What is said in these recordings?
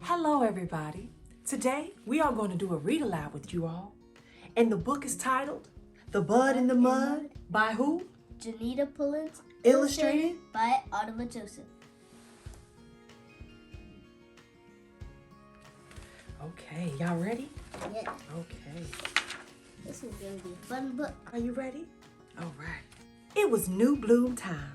Hello everybody. Today we are going to do a read aloud with you all. And the book is titled The Bud in the Mud by who? Janita Pullins. Illustrated by Autumn Joseph. Okay, y'all ready? Yeah. Okay. This is going to be a fun book. Are you ready? All right. It was new bloom time.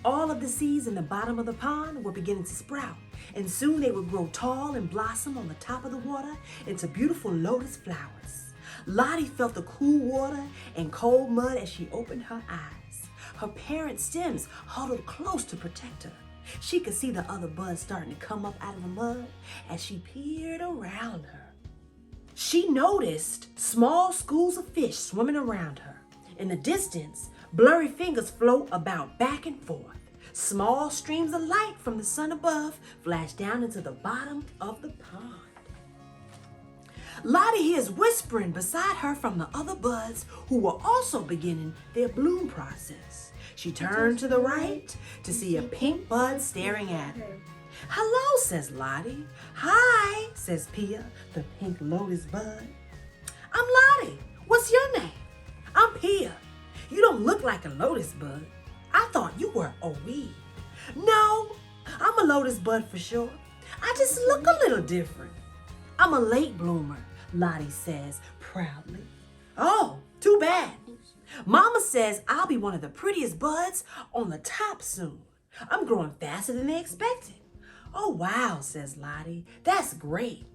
All of the seeds in the bottom of the pond were beginning to sprout, and soon they would grow tall and blossom on the top of the water into beautiful lotus flowers. Lottie felt the cool water and cold mud as she opened her eyes. Her parent stems huddled close to protect her. She could see the other buds starting to come up out of the mud as she peered around her. She noticed small schools of fish swimming around her. In the distance, blurry fingers float about back and forth. Small streams of light from the sun above flash down into the bottom of the pond. Lottie hears whispering beside her from the other buds who were also beginning their bloom process. She turned to the right to see a pink bud staring at her. "Hello," says Lottie. "Hi," says Pia, the pink lotus bud. "I'm Lottie. What's your name?" "I'm Pia. You don't look like a lotus bud. I thought you were a weed." "No, I'm a lotus bud for sure. I just look a little different." "I'm a late bloomer," Lottie says proudly. "Oh, too bad. Mama says I'll be one of the prettiest buds on the top soon. I'm growing faster than they expected." "Oh, wow," says Lottie. "That's great."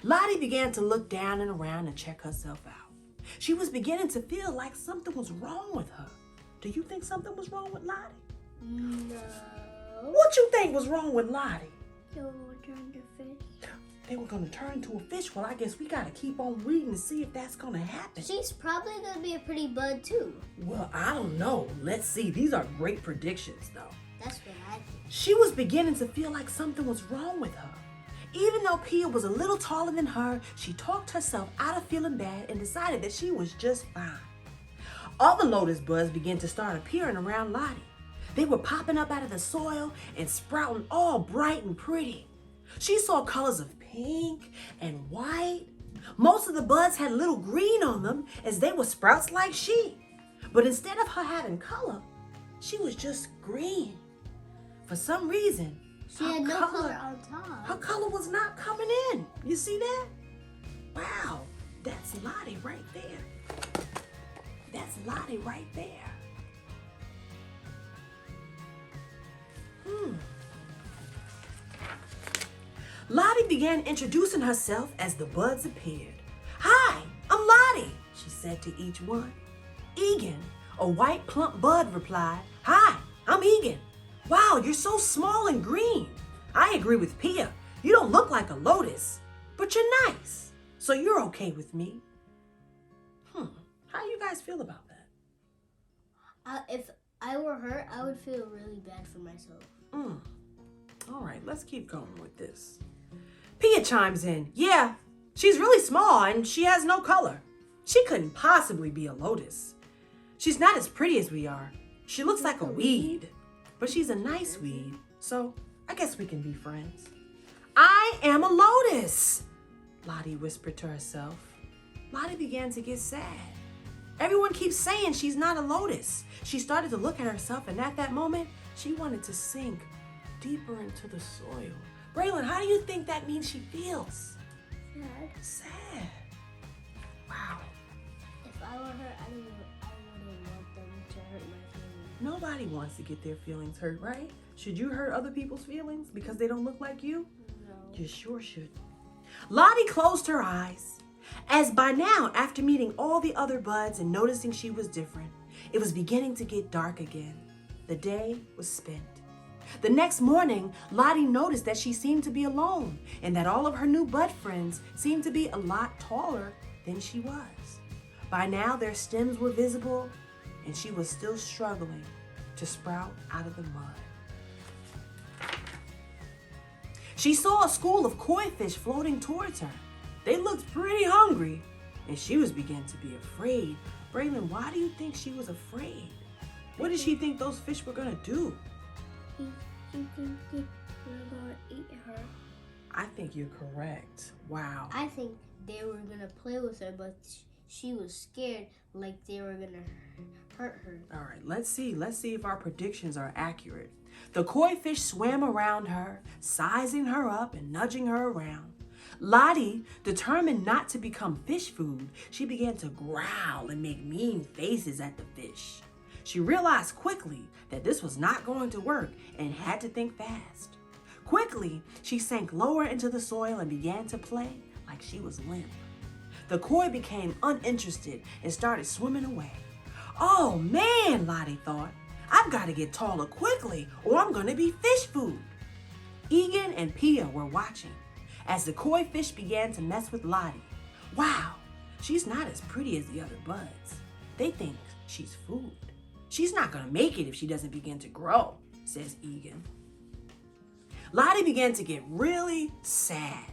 Lottie began to look down and around and check herself out. She was beginning to feel like something was wrong with her. Do you think something was wrong with Lottie? No. What you think was wrong with Lottie? You'll turn to fish. They were going to turn into a fish. Well, I guess we got to keep on reading to see if that's going to happen. She's probably going to be a pretty bud too. Well, I don't know. Let's see. These are great predictions, though. That's what I think. She was beginning to feel like something was wrong with her. Even though Pia was a little taller than her, she talked herself out of feeling bad and decided that she was just fine. Other lotus buds began to start appearing around Lottie. They were popping up out of the soil and sprouting all bright and pretty. She saw colors of pink and white. Most of the buds had little green on them as they were sprouts like she. But instead of her having color, she was just green. For some reason, She had no color on top. her color was not coming in. You see that? Wow, that's Lottie right there. That's Lottie right there. Lottie began introducing herself as the buds appeared. "Hi, I'm Lottie," she said to each one. Egan, a white plump bud, replied, "Hi, I'm Egan. Wow, you're so small and green. I agree with Pia. You don't look like a lotus, but you're nice, so you're okay with me." How do you guys feel about that? If I were her, I would feel really bad for myself. All right, let's keep going with this. Pia chimes in. "Yeah, she's really small and she has no color. She couldn't possibly be a lotus. She's not as pretty as we are. She looks like a weed, but she's a nice weed, so I guess we can be friends." "I am a lotus," Lottie whispered to herself. Lottie began to get sad. Everyone keeps saying she's not a lotus. She started to look at herself, and at that moment, she wanted to sink deeper into the soil. Braylon, how do you think that means she feels? Sad. Wow. If I were her, I wouldn't want them to hurt my feelings. Nobody wants to get their feelings hurt, right? Should you hurt other people's feelings because they don't look like you? No. You sure should. Lottie closed her eyes. As by now, after meeting all the other buds and noticing she was different, it was beginning to get dark again. The day was spent. The next morning, Lottie noticed that she seemed to be alone and that all of her new bud friends seemed to be a lot taller than she was. By now, their stems were visible and she was still struggling to sprout out of the mud. She saw a school of koi fish floating towards her. They looked pretty hungry and she was beginning to be afraid. Braylon, why do you think she was afraid? What did she think those fish were gonna do? He think they were going to eat her. I think you're correct. Wow. I think they were gonna play with her, but she was scared, like they were gonna hurt her. All right, let's see if our predictions are accurate. The koi fish swam around her, sizing her up and nudging her around. Lottie, determined not to become fish food, she began to growl and make mean faces at the fish. She realized quickly that this was not going to work and had to think fast. Quickly, she sank lower into the soil and began to play like she was limp. The koi became uninterested and started swimming away. Oh man, Lottie thought, I've got to get taller quickly or I'm going to be fish food. Egan and Pia were watching as the koi fish began to mess with Lottie. Wow, she's not as pretty as the other buds. They think she's food. She's not going to make it if she doesn't begin to grow, says Egan. Lottie began to get really sad.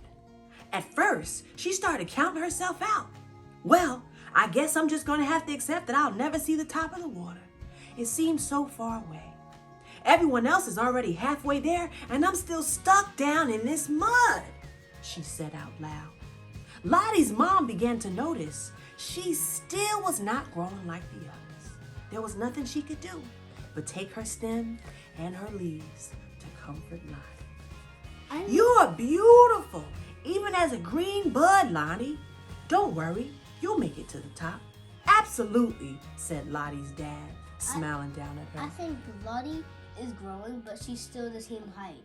At first, she started counting herself out. Well, I guess I'm just going to have to accept that I'll never see the top of the water. It seems so far away. Everyone else is already halfway there, and I'm still stuck down in this mud, she said out loud. Lottie's mom began to notice she still was not growing like the others. There was nothing she could do but take her stem and her leaves to comfort Lottie. You're beautiful, even as a green bud, Lottie. Don't worry, you'll make it to the top. Absolutely, said Lottie's dad, smiling down at her. I think Lottie is growing, but she's still the same height.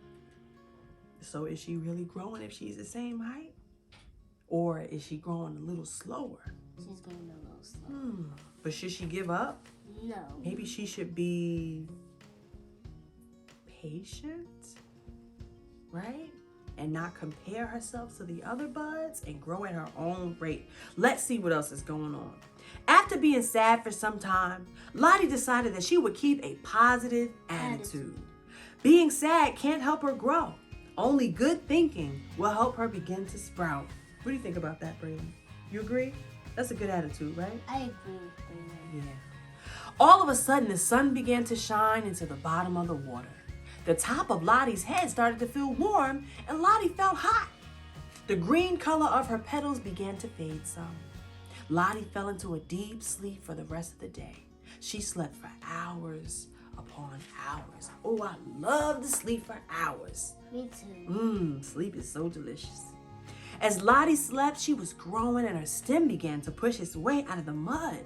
So is she really growing if she's the same height? Or is she growing a little slower? She's going a little slower. But should she give up? No. Maybe she should be patient, right? And not compare herself to the other buds and grow at her own rate. Let's see what else is going on. After being sad for some time, Lottie decided that she would keep a positive attitude. Being sad can't help her grow. Only good thinking will help her begin to sprout. What do you think about that, Braylon? You agree? That's a good attitude, right? I agree with Braylon. Yeah. All of a sudden, the sun began to shine into the bottom of the water. The top of Lottie's head started to feel warm, and Lottie felt hot. The green color of her petals began to fade some. Lottie fell into a deep sleep for the rest of the day. She slept for hours upon hours. Oh, I love to sleep for hours. Me too. Sleep is so delicious. As Lottie slept, she was growing and her stem began to push its way out of the mud.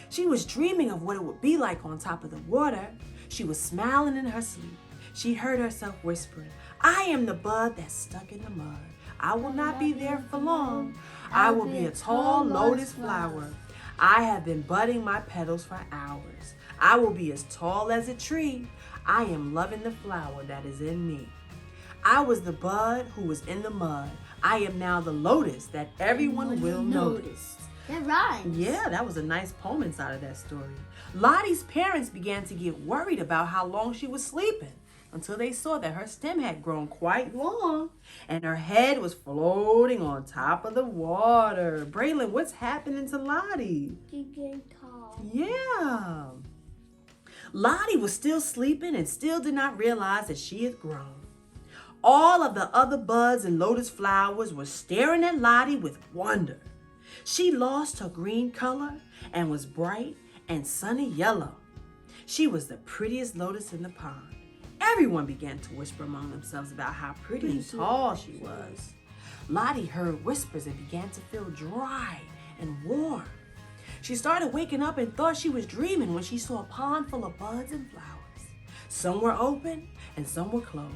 She was dreaming of what it would be like on top of the water. She was smiling in her sleep. She heard herself whispering, I am the bud that's stuck in the mud. I will not be there for long. I will be a tall lotus flower. I have been budding my petals for hours. I will be as tall as a tree. I am loving the flower that is in me. I was the bud who was in the mud. I am now the lotus that everyone will notice. That rhymes. Yeah, that was a nice poem inside of that story. Lottie's parents began to get worried about how long she was sleeping until they saw that her stem had grown quite long and her head was floating on top of the water. Braylon, what's happening to Lottie? She's getting tall. Yeah. Lottie was still sleeping and still did not realize that she had grown. All of the other buds and lotus flowers were staring at Lottie with wonder. She lost her green color and was bright and sunny yellow. She was the prettiest lotus in the pond. Everyone began to whisper among themselves about how pretty and tall she was. Lottie heard whispers and began to feel dry and warm. She started waking up and thought she was dreaming when she saw a pond full of buds and flowers. Some were open and some were closed.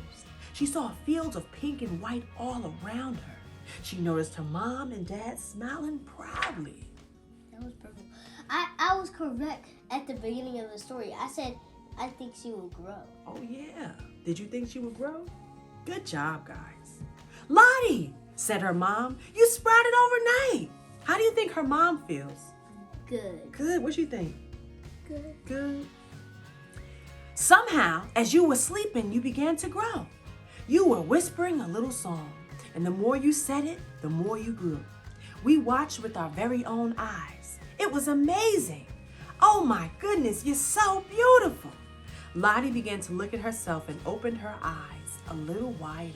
She saw fields of pink and white all around her. She noticed her mom and dad smiling proudly. That was purple. I was correct at the beginning of the story. I said, I think she will grow. Oh, yeah. Did you think she would grow? Good job, guys. Lottie, said her mom, you sprouted overnight. How do you think her mom feels? Good. Good. What you think? Good. Good. Somehow, as you were sleeping, you began to grow. You were whispering a little song, and the more you said it, the more you grew. We watched with our very own eyes. It was amazing. Oh my goodness, you're so beautiful. Lottie began to look at herself and opened her eyes a little wider.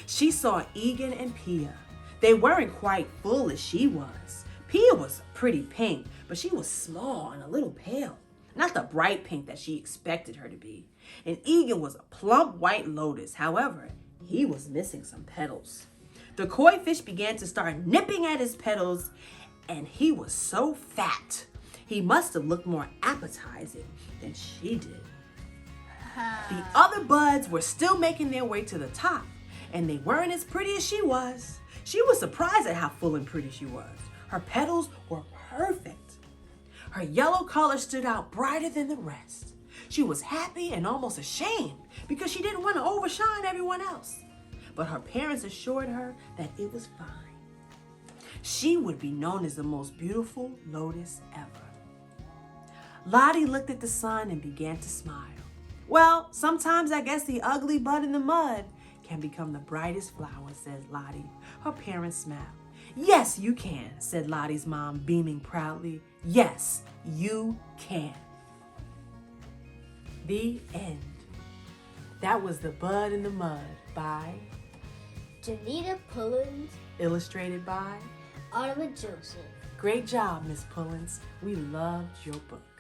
She saw Egan and Pia. They weren't quite full as she was. Pia was pretty pink, but she was small and a little pale. Not the bright pink that she expected her to be. And Egan was a plump white lotus. However, he was missing some petals. The koi fish began to start nipping at his petals, and he was so fat. He must have looked more appetizing than she did. The other buds were still making their way to the top, and they weren't as pretty as she was. She was surprised at how full and pretty she was. Her petals were perfect. Her yellow color stood out brighter than the rest. She was happy and almost ashamed because she didn't want to overshine everyone else. But her parents assured her that it was fine. She would be known as the most beautiful lotus ever. Lottie looked at the sun and began to smile. Well, sometimes I guess the ugly bud in the mud can become the brightest flower, said Lottie. Her parents smiled. Yes, you can, said Lottie's mom, beaming proudly. Yes, you can. The end. That was The Bud in the Mud by Janita Pullins, illustrated by Ottoman Joseph. Great job, Miss Pullins. We loved your book.